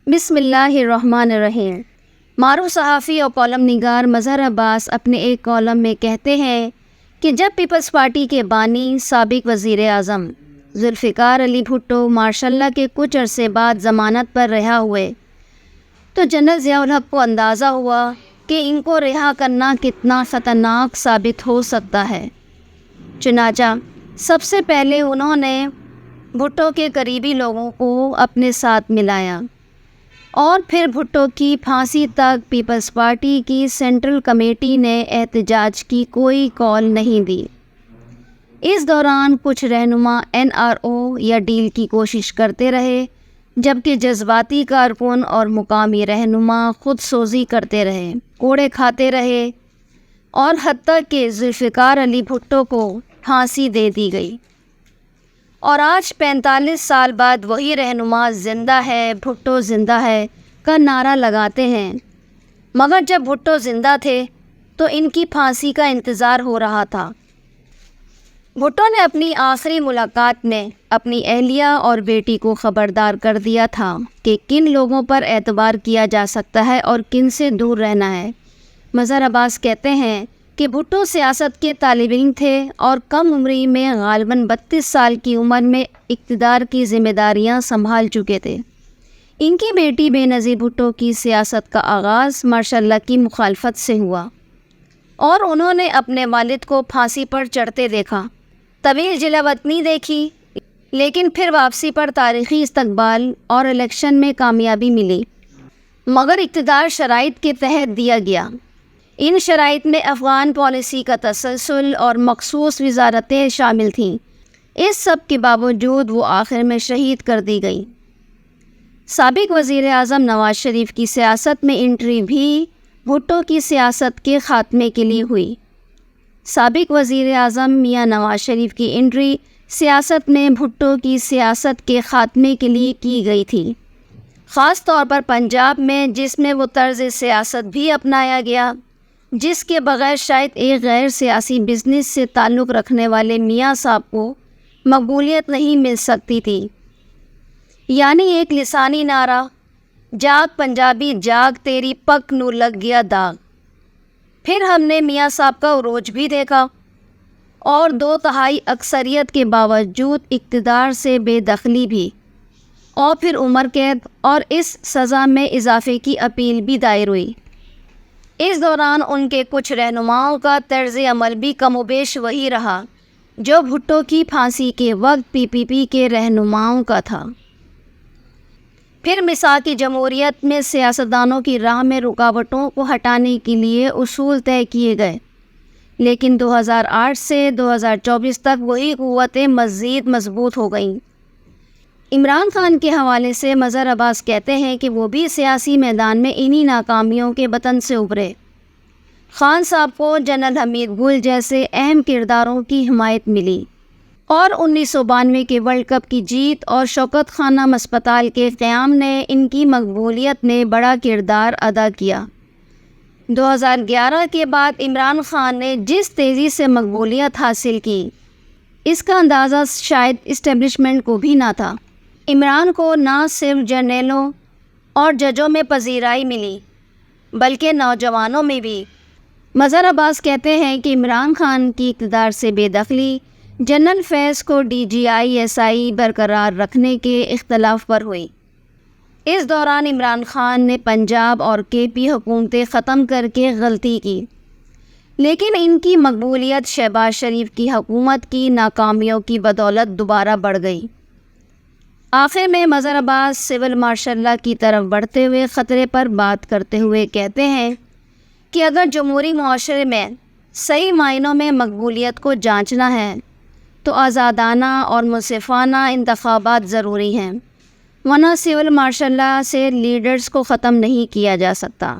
بسم اللہ الرحمن الرحیم۔ معروف صحافی اور کالم نگار مظہر عباس اپنے ایک کالم میں کہتے ہیں کہ جب پیپلز پارٹی کے بانی سابق وزیر اعظم ذوالفقار علی بھٹو ماشاء اللہ کے کچھ عرصے بعد ضمانت پر رہا ہوئے تو جنرل ضیاء الحق کو اندازہ ہوا کہ ان کو رہا کرنا کتنا خطرناک ثابت ہو سکتا ہے۔ چنانچہ سب سے پہلے انہوں نے بھٹو کے قریبی لوگوں کو اپنے ساتھ ملایا اور پھر بھٹو کی پھانسی تک پیپلز پارٹی کی سینٹرل کمیٹی نے احتجاج کی کوئی کال نہیں دی۔ اس دوران کچھ رہنما NRO یا ڈیل کی کوشش کرتے رہے، جبکہ جذباتی کارکن اور مقامی رہنما خود سوزی کرتے رہے، کوڑے کھاتے رہے اور حتیٰ کہ ذوالفقار علی بھٹو کو پھانسی دے دی گئی۔ اور آج 45 سال بعد وہی رہنما زندہ ہے، بھٹو زندہ ہے کا نعرہ لگاتے ہیں، مگر جب بھٹو زندہ تھے تو ان کی پھانسی کا انتظار ہو رہا تھا۔ بھٹو نے اپنی آخری ملاقات میں اپنی اہلیہ اور بیٹی کو خبردار کر دیا تھا کہ کن لوگوں پر اعتبار کیا جا سکتا ہے اور کن سے دور رہنا ہے۔ مظہر عباس کہتے ہیں کہ بھٹو سیاست کے طالب علم تھے اور کم عمری میں غالباً 32 سال کی عمر میں اقتدار کی ذمہ داریاں سنبھال چکے تھے۔ ان کی بیٹی بے نظیر بھٹو کی سیاست کا آغاز ماشاء اللہ کی مخالفت سے ہوا اور انہوں نے اپنے والد کو پھانسی پر چڑھتے دیکھا، طویل جلا وطنی دیکھی، لیکن پھر واپسی پر تاریخی استقبال اور الیکشن میں کامیابی ملی، مگر اقتدار شرائط کے تحت دیا گیا۔ ان شرائط میں افغان پالیسی کا تسلسل اور مخصوص وزارتیں شامل تھیں۔ اس سب کے باوجود وہ آخر میں شہید کر دی گئی۔ سابق وزیر اعظم نواز شریف کی سیاست میں انٹری بھی بھٹو کی سیاست کے خاتمے کے لیے ہوئی۔ سابق وزیر اعظم میاں نواز شریف کی انٹری سیاست میں بھٹو کی سیاست کے خاتمے کے لیے کی گئی تھی، خاص طور پر پنجاب میں، جس میں وہ طرز سیاست بھی اپنایا گیا جس کے بغیر شاید ایک غیر سیاسی بزنس سے تعلق رکھنے والے میاں صاحب کو مقبولیت نہیں مل سکتی تھی، یعنی ایک لسانی نعرہ، جاگ پنجابی جاگ تیری پگ نو لگ گیا داغ۔ پھر ہم نے میاں صاحب کا عروج بھی دیکھا اور 2/3 اکثریت کے باوجود اقتدار سے بے دخلی بھی، اور پھر عمر قید اور اس سزا میں اضافے کی اپیل بھی دائر ہوئی۔ اس دوران ان کے کچھ رہنماؤں کا طرز عمل بھی کم و بیش وہی رہا جو بھٹو کی پھانسی کے وقت PPP کے رہنماؤں کا تھا۔ پھر مساق جمہوریت میں سیاستدانوں کی راہ میں رکاوٹوں کو ہٹانے کے لیے اصول طے کیے گئے، لیکن 2008 سے 2024 تک وہی قوتیں مزید مضبوط ہو گئیں۔ عمران خان کے حوالے سے مظہر عباس کہتے ہیں کہ وہ بھی سیاسی میدان میں انہی ناکامیوں کے بطن سے ابھرے۔ خان صاحب کو جنرل حمید گل جیسے اہم کرداروں کی حمایت ملی اور 1992 کے ورلڈ کپ کی جیت اور شوکت خانم اسپتال کے قیام نے ان کی مقبولیت میں بڑا کردار ادا کیا۔ 2011 کے بعد عمران خان نے جس تیزی سے مقبولیت حاصل کی، اس کا اندازہ شاید اسٹیبلشمنٹ کو بھی نہ تھا۔ عمران کو نہ صرف جرنیلوں اور ججوں میں پذیرائی ملی بلکہ نوجوانوں میں بھی۔ مظہر عباس کہتے ہیں کہ عمران خان کی اقتدار سے بے دخلی جنرل فیض کو DGI/SI برقرار رکھنے کے اختلاف پر ہوئی۔ اس دوران عمران خان نے پنجاب اور KP حکومتیں ختم کر کے غلطی کی، لیکن ان کی مقبولیت شہباز شریف کی حکومت کی ناکامیوں کی بدولت دوبارہ بڑھ گئی۔ آخر میں مظہر عباس سول مارشل لا کی طرف بڑھتے ہوئے خطرے پر بات کرتے ہوئے کہتے ہیں کہ اگر جمہوری معاشرے میں صحیح معنوں میں مقبولیت کو جانچنا ہے تو آزادانہ اور منصفانہ انتخابات ضروری ہیں، ورنہ سول مارشل لا سے لیڈرز کو ختم نہیں کیا جا سکتا۔